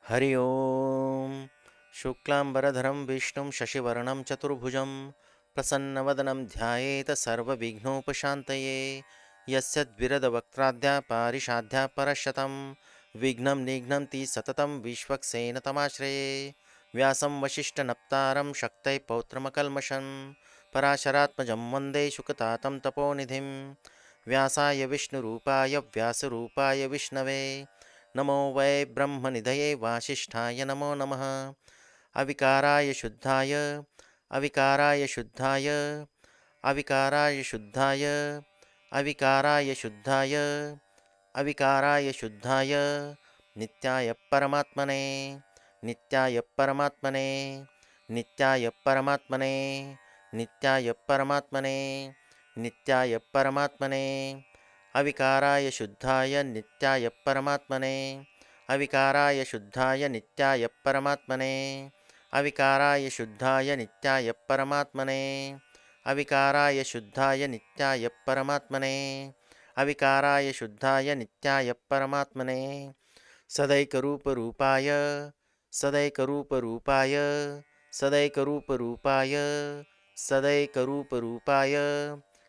हरि ओम शुक्लांबरधरं विष्णुं शशिवर्णं चतुर्भुजं प्रसन्नवदनं ध्यायेत सर्वविघ्नोपशान्तये यस्य द्विरदवक्त्राद्या पारिषाद्या परशतं विघ्नं निघ्नन्ति सततं विश्वक्सेनतमाश्रये व्यासं वसिष्ठनप्तारं शक्तये पौत्रमकल्मषं पराशरात्मजं वन्दे शुकतातं तपोनिधिं व्यासाय विष्णुरूपाय व्यासरूपाय विष्णवे नमो वै ब्रह्मनिधये वासिष्ठाय नमो नमः अविकाराय शुद्धाय अविकाराय शुद्धाय अविकाराय शुद्धाय अविकाराय शुद्धाय अविकाराय शुद्धाय नित्याय परमात्मने नित्याय परमात्मने नित्याय परमात्मने नित्याय परमात्मने नित्याय परमात्मने अविकाराय शुद्धाय नित्याय परमात्मने अविकाराय शुद्धाय नित्याय परमात्मने अविकाराय शुद्धाय नित्याय परमात्मने अविकाराय शुद्धाय नित्याय परमात्मने अविकाराय शुद्धाय नित्याय परमात्मने सदैकरूपरूपाय सदैकरूपरूपाय सदैकरूपरूपाय सदैकरूपरूपाय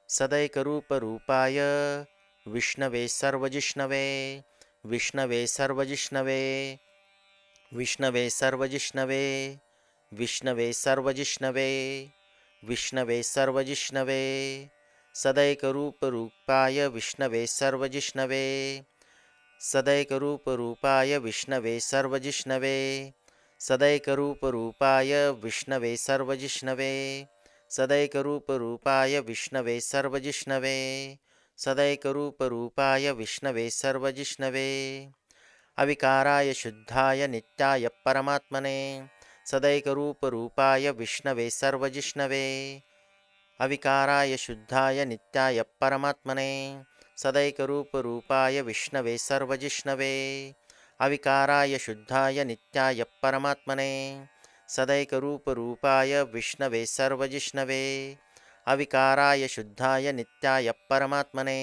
सदैकरूपरूपाय विष्णवे सर्वजिष्णवे विष्णवे सर्वजिष्णवे विष्णवे सर्वजिष्णवे विष्णवे सर्वजिष्णवे विष्णवे सर्वजिष्णवे सदैकरूपरूपाय विष्णवे सर्वजिष्णवे सदैकरूपरूपाय विष्णवे सर्वजिष्णवे सदैकरूपरूपाय विष्णवे सर्वजिष्णवे सदैकरूपरूपाय विष्णवे सर्वजिष्णवे सदैकरूपरूपाय विष्णवे सर्वजिष्णवे अविकाराय शुद्धाय नित्याय परमात्मने सदैकरूपरूपाय विष्णवे सर्वजिष्णवे अविकाराय शुद्धाय नित्याय परमात्मने सदैकरूपरूपाय विष्णवे सर्वजिष्णवे अविकाराय शुद्धाय नित्याय परमात्मने सदैकरूपरूपाय विष्णवे सर्वजिष्णवे अविकाराय शुद्धाय नित्याय परमात्मने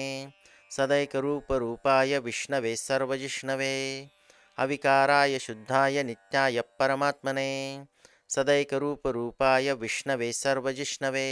सदैकरूपरूपाय विष्णवे सर्वजिष्णवे अविकाराय शुद्धाय नित्याय परमात्मने सदैकरूपरूपाय विष्णवे सर्वजिष्णवे